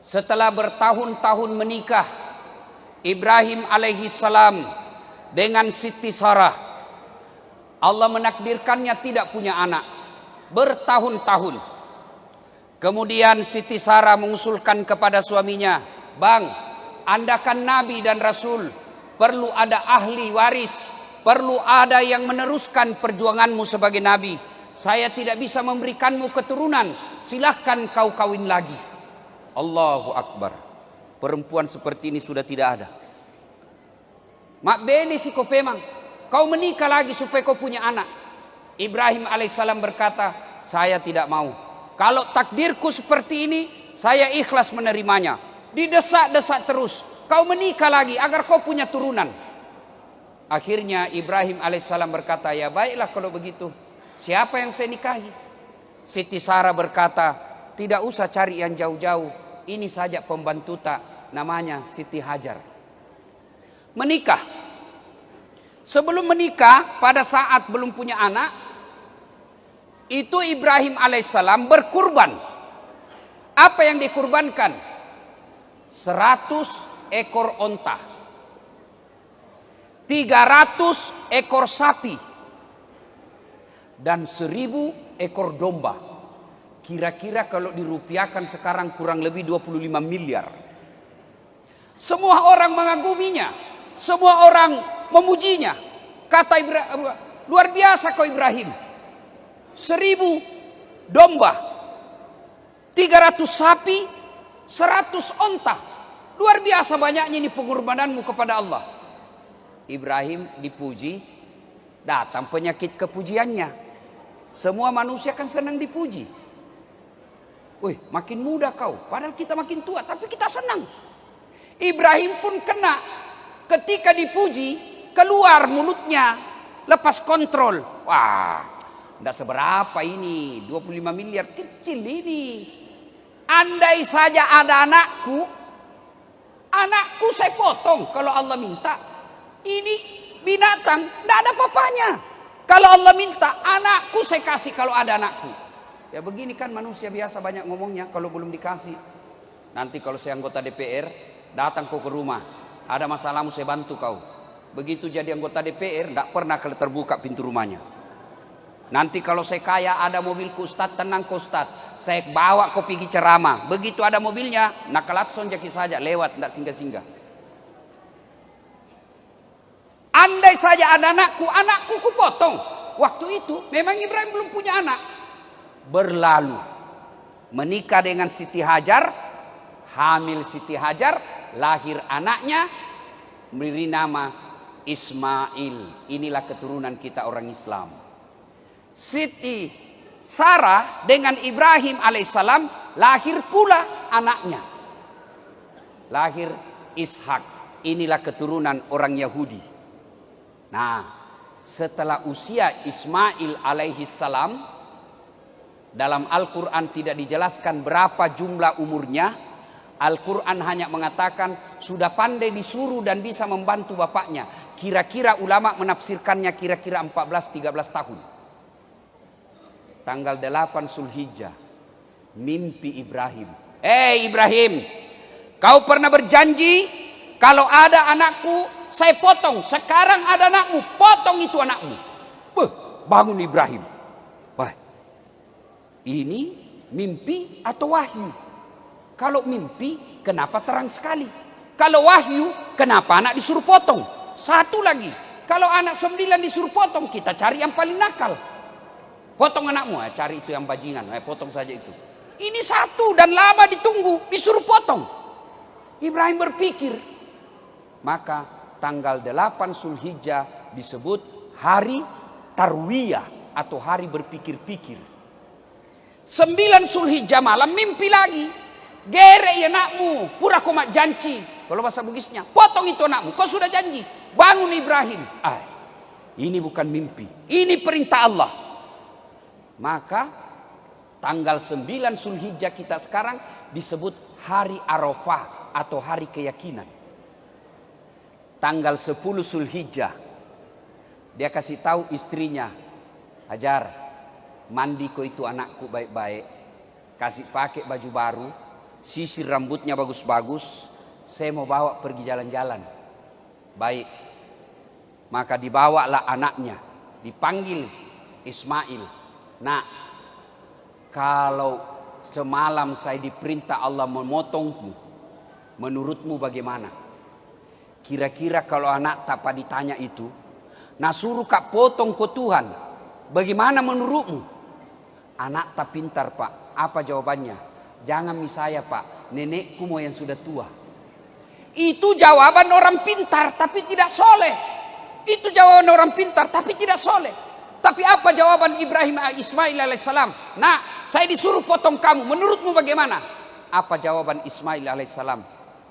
Setelah bertahun-tahun menikah, Ibrahim alaihi salam dengan Siti Sarah, Allah menakdirkannya tidak punya anak bertahun-tahun. Kemudian Siti Sarah mengusulkan kepada suaminya, "Bang, Anda kan nabi dan rasul, perlu ada ahli waris, perlu ada yang meneruskan perjuanganmu sebagai nabi. Saya tidak bisa memberikanmu keturunan, silahkan kau kawin lagi." Allahu Akbar. Perempuan seperti ini sudah tidak ada. Mak bene si kau pemang, kau menikah lagi supaya kau punya anak. Ibrahim alaihissalam berkata, "Saya tidak mau. Kalau takdirku seperti ini, saya ikhlas menerimanya." Didesak-desak terus, "Kau menikah lagi agar kau punya turunan." Akhirnya Ibrahim alaihissalam berkata, "Ya baiklah kalau begitu. Siapa yang saya nikahi?" Siti Sarah berkata, "Tidak usah cari yang jauh-jauh. Ini saja pembantu tak, namanya Siti Hajar." Menikah. Sebelum menikah, pada saat belum punya anak, itu Ibrahim alaihissalam berkurban. Apa yang dikurbankan? 100 ekor onta, 300 ekor sapi, dan 1000 ekor domba. Kira-kira kalau dirupiahkan sekarang kurang lebih 25 miliar. Semua orang mengaguminya, semua orang memujinya. Kata Ibrahim, "Luar biasa kau Ibrahim. 1000 domba, 300 sapi, 100 onta. Luar biasa banyaknya ini pengorbananmu kepada Allah." Ibrahim dipuji, datang penyakit kepujiannya. Semua manusia kan senang dipuji. "Wih, makin muda kau, padahal kita makin tua, tapi kita senang." Ibrahim pun kena. Ketika dipuji, keluar mulutnya, lepas kontrol. Wah, tidak seberapa ini, 25 miliar, kecil ini. Andai saja ada anakku saya potong kalau Allah minta. Ini binatang, tidak ada papanya. Kalau Allah minta, anakku saya kasih kalau ada anakku. Ya begini kan manusia biasa banyak ngomongnya kalau belum dikasih. Nanti kalau saya anggota DPR, datang kau ke rumah, ada masalahmu saya bantu kau. Begitu jadi anggota DPR, tidak pernah kalau terbuka pintu rumahnya. Nanti kalau saya kaya, ada mobilku, Ustaz, tenang kau Ustaz, saya bawa kau pergi ceramah. Begitu ada mobilnya, nak klakson jaki saja, lewat, tidak singgah-singgah. Andai saja ada anakku ku potong. Waktu itu memang Ibrahim belum punya anak. Berlalu, menikah dengan Siti Hajar, hamil Siti Hajar, lahir anaknya, beri nama Ismail. Inilah keturunan kita orang Islam. Siti Sarah dengan Ibrahim alaihissalam lahir pula anaknya, lahir Ishak. Inilah keturunan orang Yahudi. Nah, setelah usia Ismail alaihissalam, dalam Al-Quran tidak dijelaskan berapa jumlah umurnya. Al-Quran hanya mengatakan sudah pandai disuruh dan bisa membantu bapaknya. Kira-kira ulama menafsirkannya kira-kira 14-13 tahun. Tanggal 8 Zulhijjah, mimpi Ibrahim. Ibrahim, kau pernah berjanji kalau ada anakku saya potong. Sekarang ada anakmu, potong itu anakmu. Bangun Ibrahim. Ini mimpi atau wahyu? Kalau mimpi, kenapa terang sekali? Kalau wahyu, kenapa anak disuruh potong? Satu lagi, kalau anak 9 disuruh potong, kita cari yang paling nakal. Potong anakmu, cari itu yang bajingan, potong saja itu. Ini satu dan lama ditunggu, disuruh potong. Ibrahim berpikir. Maka tanggal 8 Zulhijjah disebut hari Tarwiyah atau hari berpikir-pikir. 9 Zulhijjah malam mimpi lagi. "Gere ya anakmu, pura kau mak janji." Kalau bahasa Bugisnya, potong itu anakmu, kau sudah janji. Bangun Ibrahim. Ini bukan mimpi, ini perintah Allah. Maka tanggal 9 Zulhijjah kita sekarang disebut hari Arafah atau hari keyakinan. Tanggal 10 Zulhijjah dia kasih tahu istrinya, "Hajar, mandi kau itu anakku baik-baik, kasih pakai baju baru, sisir rambutnya bagus-bagus, saya mau bawa pergi jalan-jalan. Baik, maka dibawalah anaknya, dipanggil Ismail. Nak, kalau semalam saya diperintah Allah memotongmu, menurutmu bagaimana? Kira-kira kalau anak tak ditanya itu, nah suruh kak potong ke Tuhan, bagaimana menurutmu? Anak tak pintar pak, apa jawabannya? Jangan saya pak, nenekku mau yang sudah tua. Itu jawaban orang pintar tapi tidak soleh. Itu jawaban orang pintar tapi tidak soleh. Tapi apa jawaban Ibrahim Ismail alaihissalam? Nah, saya disuruh potong kamu, menurutmu bagaimana? Apa jawaban Ismail alaihissalam?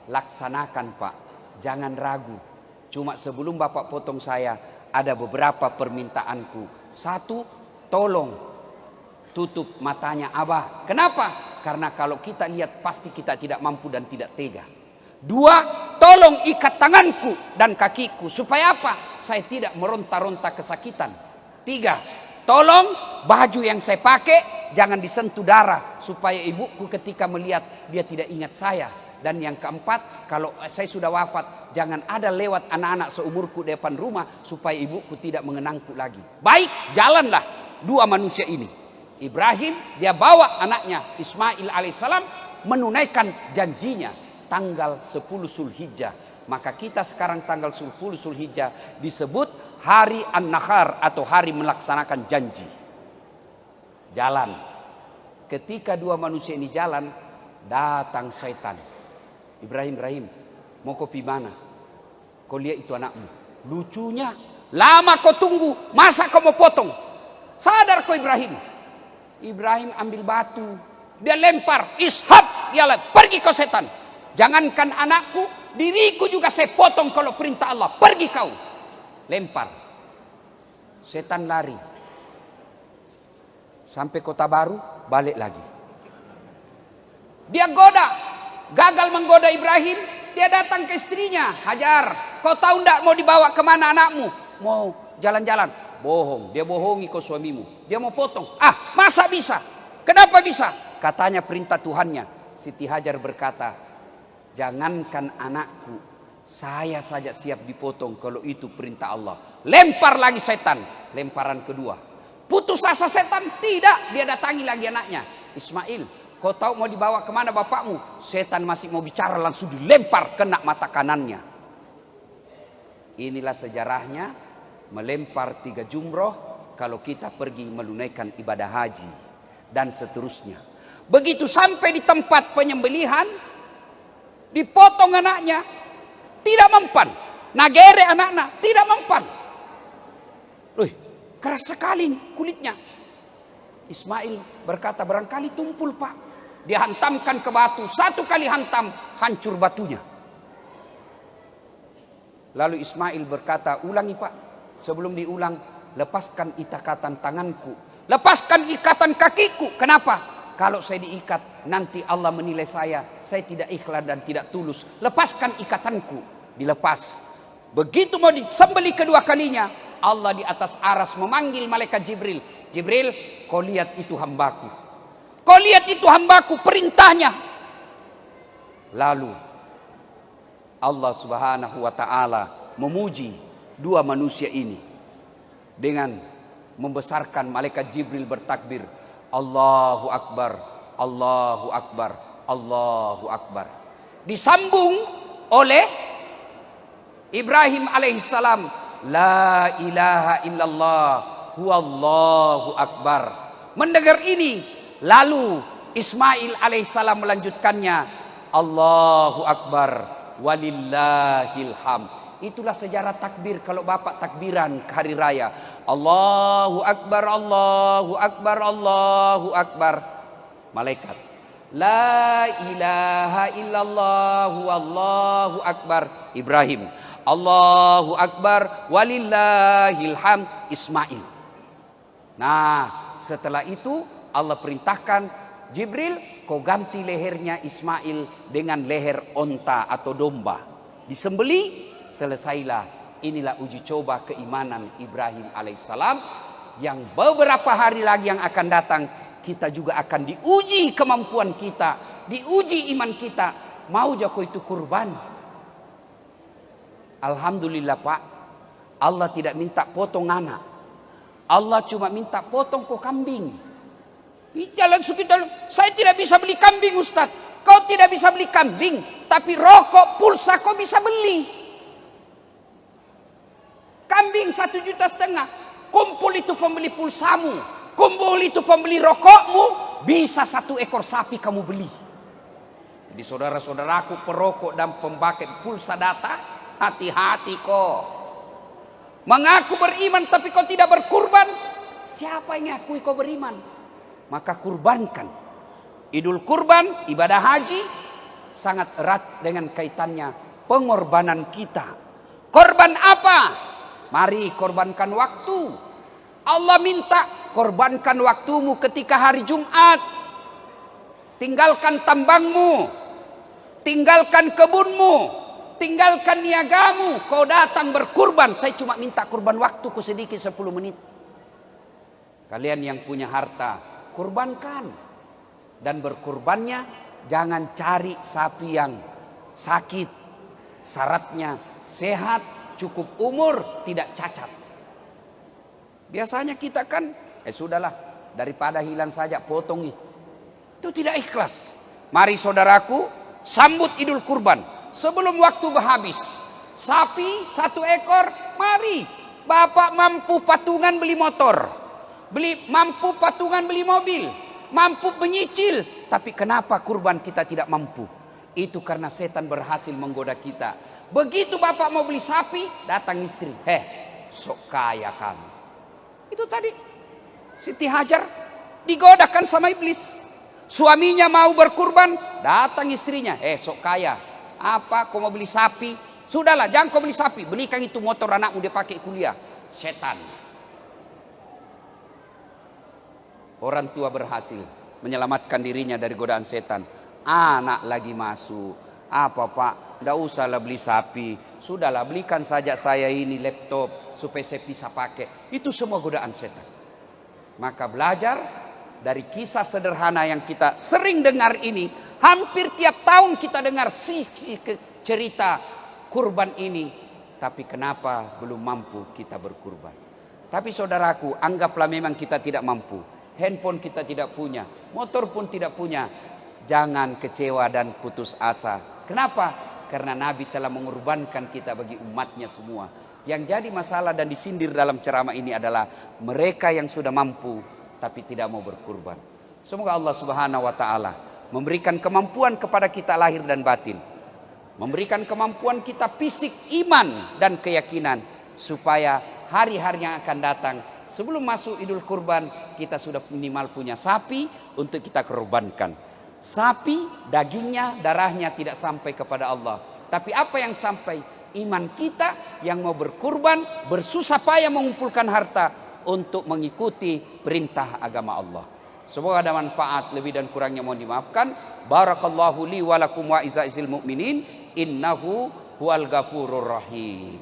Laksanakan pak, jangan ragu. Cuma sebelum bapak potong saya, ada beberapa permintaanku. Satu, tolong tutup matanya Abah. Kenapa? Karena kalau kita lihat pasti kita tidak mampu dan tidak tega. Dua, tolong ikat tanganku dan kakiku. Supaya apa? Saya tidak meronta-ronta kesakitan. Tiga, tolong baju yang saya pakai jangan disentuh darah. Supaya ibuku ketika melihat dia tidak ingat saya. Dan yang keempat, kalau saya sudah wafat, jangan ada lewat anak-anak seumurku depan rumah supaya ibuku tidak mengenangku lagi. Baik, jalanlah dua manusia ini. Ibrahim, dia bawa anaknya Ismail alaihissalam menunaikan janjinya tanggal 10 Zulhijjah. Maka kita sekarang tanggal 10 Zulhijjah disebut hari An-Nahr atau hari melaksanakan janji. Jalan. Ketika dua manusia ini jalan, datang setan. Ibrahim, mau kopi mana? Kau lihat itu anakmu. Lucunya, lama kau tunggu, masa kau mau potong? Sadar kau Ibrahim. Ibrahim ambil batu, dia lempar, ishab, dia pergi kau setan. Jangankan anakku, diriku juga saya potong kalau perintah Allah. Pergi kau. Lempar. Setan lari. Sampai kota baru, balik lagi. Dia goda. Gagal menggoda Ibrahim, dia datang ke istrinya. Hajar, kau tahu enggak mau dibawa kemana anakmu? Mau jalan-jalan. Bohong, dia bohongi kau suamimu. Dia mau potong. Ah, masa bisa? Kenapa bisa? Katanya perintah Tuhannya. Siti Hajar berkata, jangankan anakku, saya saja siap dipotong kalau itu perintah Allah. Lempar lagi setan. Lemparan kedua. Putus asa setan? Tidak, dia datangi lagi anaknya. Ismail, kau tahu mau dibawa kemana bapakmu? Setan masih mau bicara, langsung dilempar kena mata kanannya. Inilah sejarahnya melempar 3 jumroh kalau kita pergi menunaikan ibadah haji dan seterusnya. Begitu sampai di tempat penyembelihan, dipotong anaknya, tidak mempan. Nagere anaknya, tidak mempan. Keras sekali kulitnya. Ismail berkata, barangkali tumpul pak. Dihantamkan ke batu, 1 kali hantam, hancur batunya. Lalu Ismail berkata, ulangi pak. Sebelum diulang, lepaskan ikatan tanganku, lepaskan ikatan kakiku. Kenapa? Kalau saya diikat, nanti Allah menilai saya tidak ikhlas dan tidak tulus. Lepaskan ikatanku. Dilepas. Begitu mau disembelih kedua kalinya, Allah di atas aras memanggil malaikat Jibril. Jibril, kau lihat itu hambaku. Kau lihat itu hambaku, perintahnya. Lalu Allah subhanahu wa ta'ala memuji dua manusia ini dengan membesarkan malaikat Jibril bertakbir, Allahu Akbar, Allahu Akbar, Allahu Akbar. Disambung oleh Ibrahim alaihissalam, La ilaha illallah huwallahu akbar. Mendengar ini, lalu Ismail alaihissalam melanjutkannya, Allahu akbar walillahil hamd. Itulah sejarah takbir kalau bapak takbiran ke hari raya. Allahu akbar, Allahu akbar, Allahu akbar. Malaikat, La ilaha illallah wallahu akbar. Ibrahim, Allahu akbar walillahil hamd. Ismail. Nah, setelah itu Allah perintahkan Jibril, kau ganti lehernya Ismail dengan leher onta atau domba. Disembeli, selesailah. Inilah uji coba keimanan Ibrahim alaihissalam, yang beberapa hari lagi yang akan datang kita juga akan diuji kemampuan kita diuji iman kita, mau jako itu kurban. Alhamdulillah Pak, Allah tidak minta potong anak. Allah cuma minta potong kok kambing. Di jalan sekitar, saya tidak bisa beli kambing Ustaz. Kau tidak bisa beli kambing, tapi rokok, pulsa kau bisa beli. Kambing 1,5 juta. Kumpul itu pembeli pulsamu, kumpul itu pembeli rokokmu, bisa 1 ekor sapi kamu beli. Jadi saudara-saudaraku perokok dan pembangkit pulsa data, hati-hati kok. Mengaku beriman tapi kau tidak berkurban, siapa yang ngakui kau beriman? Maka kurbankan. Idul Kurban, ibadah haji sangat erat dengan kaitannya pengorbanan kita. Korban apa? Mari korbankan waktu. Allah minta korbankan waktumu ketika hari Jumat. Tinggalkan tambangmu, tinggalkan kebunmu, tinggalkan niagamu. Kau datang berkurban. Saya cuma minta kurban waktuku sedikit 10 menit. Kalian yang punya harta, kurbankan. Dan berkurbannya jangan cari sapi yang sakit. Syaratnya sehat, cukup umur, tidak cacat. Biasanya kita kan, sudahlah, daripada hilang saja potong nih. Itu tidak ikhlas. Mari saudaraku, sambut Idul Kurban. Sebelum waktu habis, sapi 1 ekor, mari. Bapak mampu patungan beli motor, mampu patungan beli mobil, mampu menyicil. Tapi kenapa kurban kita tidak mampu? Itu karena setan berhasil menggoda kita. Begitu bapak mau beli sapi, datang istri. Sok kaya kamu. Itu tadi Siti Hajar digodakan sama iblis. Suaminya mau berkurban, datang istrinya. Sok kaya. Apa kau mau beli sapi? Sudahlah, jangan kau beli sapi. Belikan itu motor anakmu dia pakai kuliah. Setan. Orang tua berhasil menyelamatkan dirinya dari godaan setan. Anak lagi masuk. Apa Pak? Tidak usahlah beli sapi. Sudahlah, belikan saja saya ini laptop supaya saya bisa pakai. Itu semua godaan setan. Maka belajar dari kisah sederhana yang kita sering dengar ini. Hampir tiap tahun kita dengar cerita kurban ini. Tapi kenapa belum mampu kita berkurban? Tapi saudaraku, anggaplah memang kita tidak mampu. Handphone kita tidak punya, motor pun tidak punya. Jangan kecewa dan putus asa. Kenapa? Karena Nabi telah mengorbankan kita bagi umatnya semua. Yang jadi masalah dan disindir dalam ceramah ini adalah mereka yang sudah mampu tapi tidak mau berkurban. Semoga Allah Subhanahu wa taala memberikan kemampuan kepada kita lahir dan batin. Memberikan kemampuan kita fisik, iman dan keyakinan supaya hari-hari yang akan datang sebelum masuk Idul Kurban, kita sudah minimal punya sapi untuk kita korbankan. Sapi, dagingnya, darahnya tidak sampai kepada Allah. Tapi apa yang sampai? Iman kita yang mau berkurban, bersusah payah mengumpulkan harta untuk mengikuti perintah agama Allah. Semoga ada manfaat, lebih dan kurangnya mohon dimaafkan. Barakallahu li wa lakum wa izza'il mu'minin. Innahu huwal ghafurur rahim.